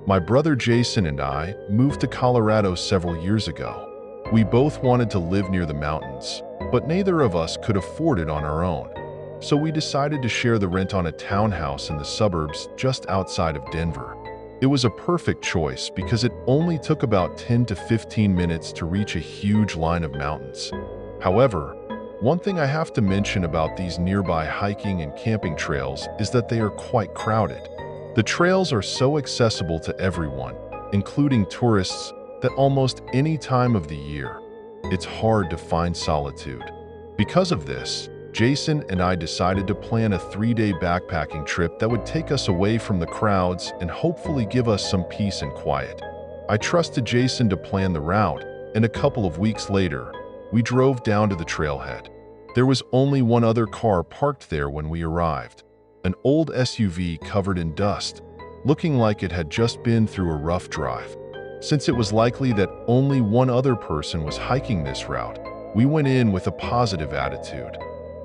My brother Jason and I moved to Colorado several years ago. We both wanted to live near the mountains, but neither of us could afford it on our own. So we decided to share the rent on a townhouse in the suburbs just outside of Denver. It was a perfect choice because it only took about 10 to 15 minutes to reach a huge line of mountains. However, one thing I have to mention about these nearby hiking and camping trails is that they are quite crowded. The trails are so accessible to everyone, including tourists, that almost any time of the year, it's hard to find solitude. Because of this, Jason and I decided to plan a 3-day backpacking trip that would take us away from the crowds and hopefully give us some peace and quiet. I trusted Jason to plan the route, and a couple of weeks later, we drove down to the trailhead. There was only one other car parked there when we arrived, an old SUV covered in dust, looking like it had just been through a rough drive. Since it was likely that only one other person was hiking this route, we went in with a positive attitude.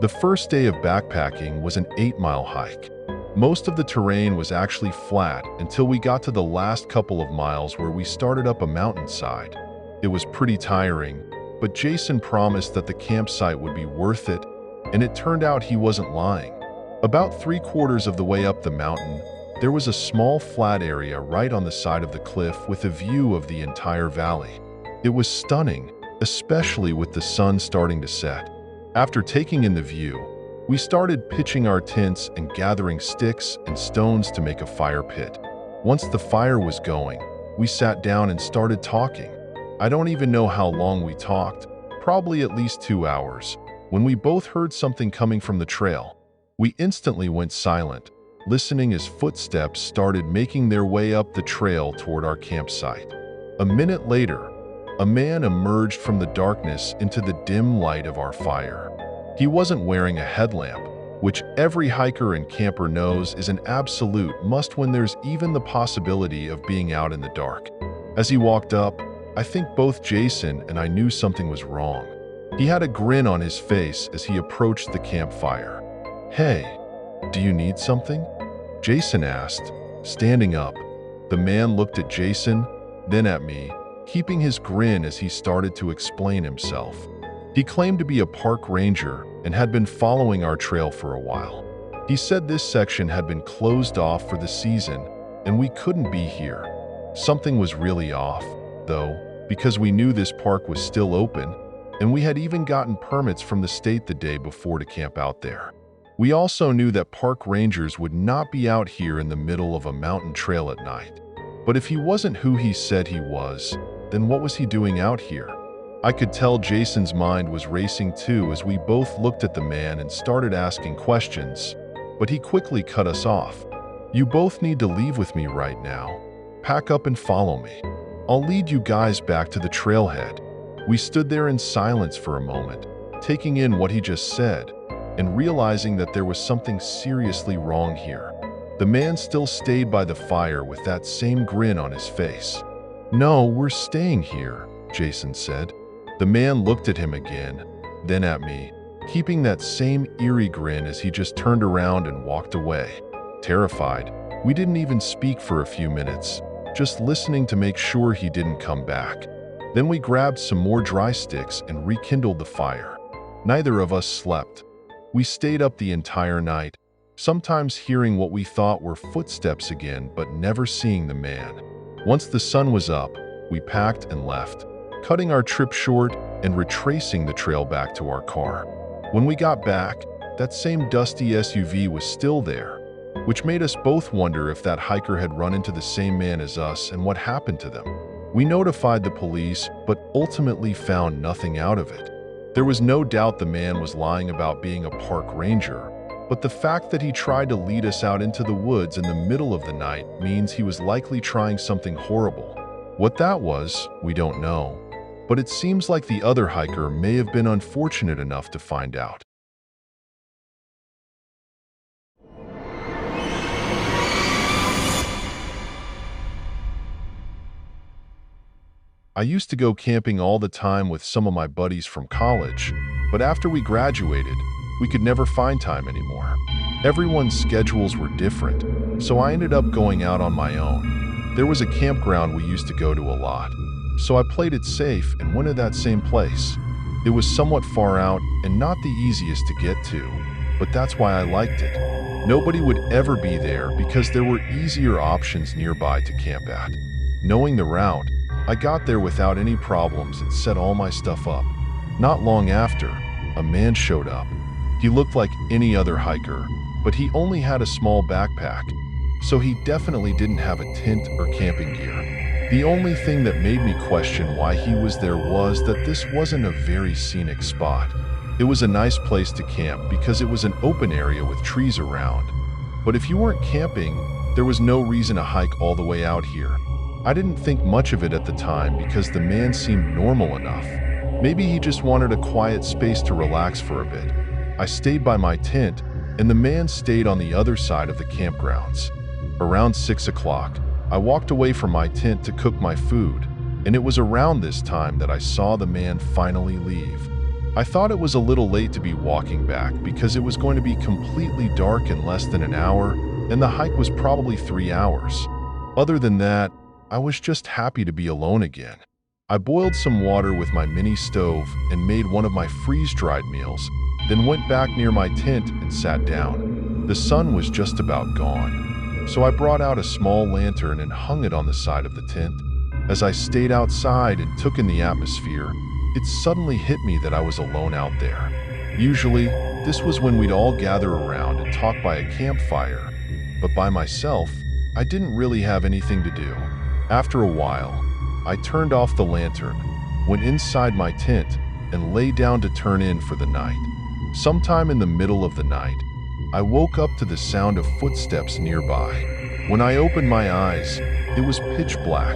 The first day of backpacking was an 8-mile hike. Most of the terrain was actually flat until we got to the last couple of miles where we started up a mountainside. It was pretty tiring, but Jason promised that the campsite would be worth it, and it turned out he wasn't lying. About 3/4 of the way up the mountain, there was a small flat area right on the side of the cliff with a view of the entire valley. It was stunning, especially with the sun starting to set. After taking in the view, we started pitching our tents and gathering sticks and stones to make a fire pit. Once the fire was going, we sat down and started talking. I don't even know how long we talked, probably at least 2 hours, when we both heard something coming from the trail. We instantly went silent, listening as footsteps started making their way up the trail toward our campsite. A minute later, a man emerged from the darkness into the dim light of our fire. He wasn't wearing a headlamp, which every hiker and camper knows is an absolute must when there's even the possibility of being out in the dark. As he walked up, I think both Jason and I knew something was wrong. He had a grin on his face as he approached the campfire. "Hey, do you need something?" Jason asked, standing up. The man looked at Jason, then at me, keeping his grin as he started to explain himself. He claimed to be a park ranger and had been following our trail for a while. He said this section had been closed off for the season and we couldn't be here. Something was really off, though, because we knew this park was still open and we had even gotten permits from the state the day before to camp out there. We also knew that park rangers would not be out here in the middle of a mountain trail at night. But if he wasn't who he said he was, then what was he doing out here? I could tell Jason's mind was racing too as we both looked at the man and started asking questions, but he quickly cut us off. "You both need to leave with me right now. Pack up and follow me. I'll lead you guys back to the trailhead." We stood there in silence for a moment, taking in what he just said, and realizing that there was something seriously wrong here. The man still stayed by the fire with that same grin on his face. "No, we're staying here," Jason said. The man looked at him again, then at me, keeping that same eerie grin as he just turned around and walked away. Terrified, we didn't even speak for a few minutes, just listening to make sure he didn't come back. Then we grabbed some more dry sticks and rekindled the fire. Neither of us slept. We stayed up the entire night, sometimes hearing what we thought were footsteps again, but never seeing the man. Once the sun was up, we packed and left, cutting our trip short and retracing the trail back to our car. When we got back, that same dusty SUV was still there, which made us both wonder if that hiker had run into the same man as us and what happened to them. We notified the police, but ultimately found nothing out of it. There was no doubt the man was lying about being a park ranger, but the fact that he tried to lead us out into the woods in the middle of the night means he was likely trying something horrible. What that was, we don't know, but it seems like the other hiker may have been unfortunate enough to find out. I used to go camping all the time with some of my buddies from college, but after we graduated, we could never find time anymore. Everyone's schedules were different, so I ended up going out on my own. There was a campground we used to go to a lot, so I played it safe and went to that same place. It was somewhat far out and not the easiest to get to, but that's why I liked it. Nobody would ever be there because there were easier options nearby to camp at. Knowing the route, I got there without any problems and set all my stuff up. Not long after, a man showed up. He looked like any other hiker, but he only had a small backpack, so he definitely didn't have a tent or camping gear. The only thing that made me question why he was there was that this wasn't a very scenic spot. It was a nice place to camp because it was an open area with trees around. But if you weren't camping, there was no reason to hike all the way out here. I didn't think much of it at the time because the man seemed normal enough. Maybe he just wanted a quiet space to relax for a bit. I stayed by my tent, and the man stayed on the other side of the campgrounds. Around 6 o'clock, I walked away from my tent to cook my food, and it was around this time that I saw the man finally leave. I thought it was a little late to be walking back because it was going to be completely dark in less than an hour, and the hike was probably 3 hours. Other than that, I was just happy to be alone again. I boiled some water with my mini stove and made one of my freeze-dried meals, then went back near my tent and sat down. The sun was just about gone, so I brought out a small lantern and hung it on the side of the tent. As I stayed outside and took in the atmosphere, it suddenly hit me that I was alone out there. Usually, this was when we'd all gather around and talk by a campfire, but by myself, I didn't really have anything to do. After a while, I turned off the lantern, went inside my tent, and lay down to turn in for the night. Sometime in the middle of the night, I woke up to the sound of footsteps nearby. When I opened my eyes, it was pitch black,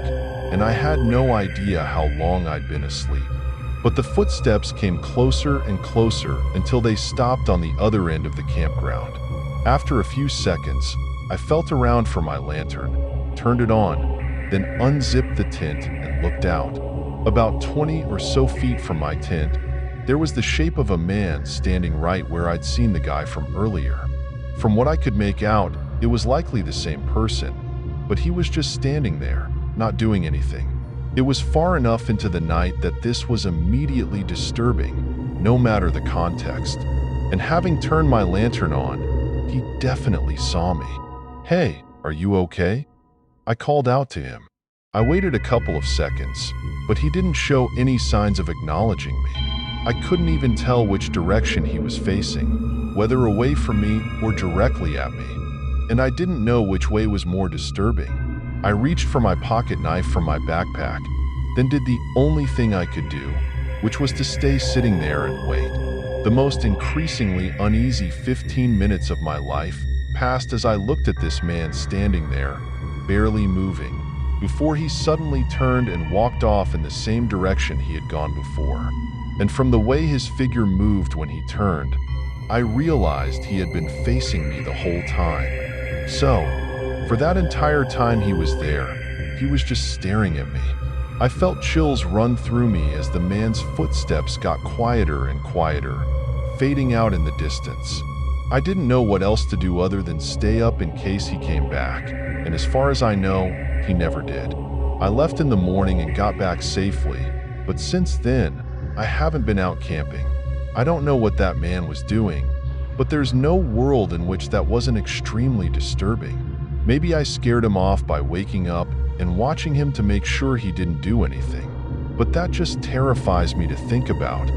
and I had no idea how long I'd been asleep. But the footsteps came closer and closer until they stopped on the other end of the campground. After a few seconds, I felt around for my lantern, turned it on, then unzipped the tent and looked out. About 20 or so feet from my tent, there was the shape of a man standing right where I'd seen the guy from earlier. From what I could make out, it was likely the same person, but he was just standing there, not doing anything. It was far enough into the night that this was immediately disturbing, no matter the context. And having turned my lantern on, he definitely saw me. "Hey, are you okay?" I called out to him. I waited a couple of seconds, but he didn't show any signs of acknowledging me. I couldn't even tell which direction he was facing, whether away from me or directly at me. And I didn't know which way was more disturbing. I reached for my pocket knife from my backpack, then did the only thing I could do, which was to stay sitting there and wait. The most increasingly uneasy 15 minutes of my life passed as I looked at this man standing there, barely moving, before he suddenly turned and walked off in the same direction he had gone before. And from the way his figure moved when he turned, I realized he had been facing me the whole time. So, for that entire time he was there, he was just staring at me. I felt chills run through me as the man's footsteps got quieter and quieter, fading out in the distance. I didn't know what else to do other than stay up in case he came back, and as far as I know, he never did. I left in the morning and got back safely, but since then, I haven't been out camping. I don't know what that man was doing, but there's no world in which that wasn't extremely disturbing. Maybe I scared him off by waking up and watching him to make sure he didn't do anything, but that just terrifies me to think about.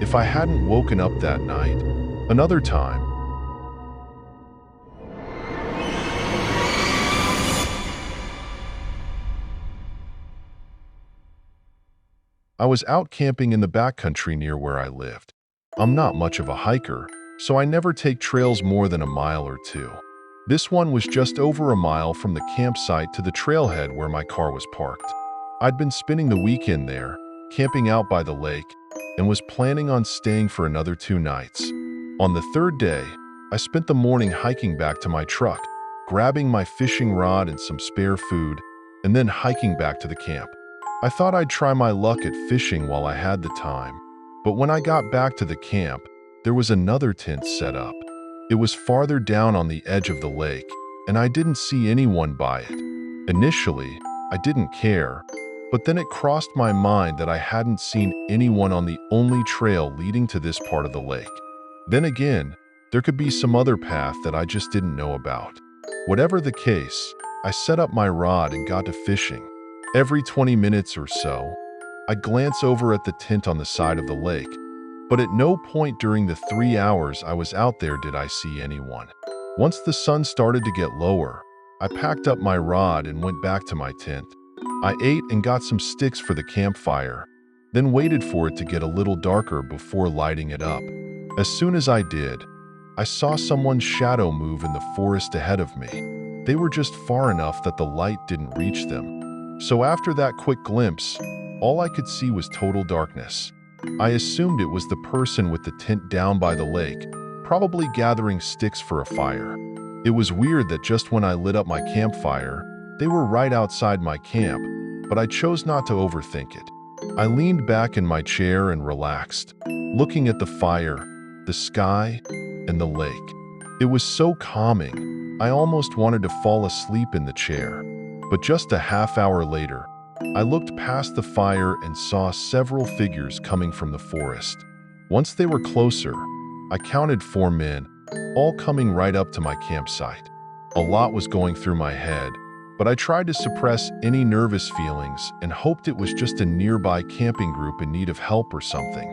If I hadn't woken up that night, another time, I was out camping in the backcountry near where I lived. I'm not much of a hiker, so I never take trails more than a mile or two. This one was just over a mile from the campsite to the trailhead where my car was parked. I'd been spending the weekend there, camping out by the lake, and was planning on staying for another 2 nights. On the 3rd day, I spent the morning hiking back to my truck, grabbing my fishing rod and some spare food, and then hiking back to the camp. I thought I'd try my luck at fishing while I had the time, but when I got back to the camp, there was another tent set up. It was farther down on the edge of the lake, and I didn't see anyone by it. Initially, I didn't care, but then it crossed my mind that I hadn't seen anyone on the only trail leading to this part of the lake. Then again, there could be some other path that I just didn't know about. Whatever the case, I set up my rod and got to fishing. Every 20 minutes or so, I'd glance over at the tent on the side of the lake, but at no point during the 3 hours I was out there did I see anyone. Once the sun started to get lower, I packed up my rod and went back to my tent. I ate and got some sticks for the campfire, then waited for it to get a little darker before lighting it up. As soon as I did, I saw someone's shadow move in the forest ahead of me. They were just far enough that the light didn't reach them. So after that quick glimpse, all I could see was total darkness. I assumed it was the person with the tent down by the lake, probably gathering sticks for a fire. It was weird that just when I lit up my campfire, they were right outside my camp, but I chose not to overthink it. I leaned back in my chair and relaxed, looking at the fire, the sky, and the lake. It was so calming, I almost wanted to fall asleep in the chair. But just a half hour later, I looked past the fire and saw several figures coming from the forest. Once they were closer, I counted 4 men, all coming right up to my campsite. A lot was going through my head, but I tried to suppress any nervous feelings and hoped it was just a nearby camping group in need of help or something.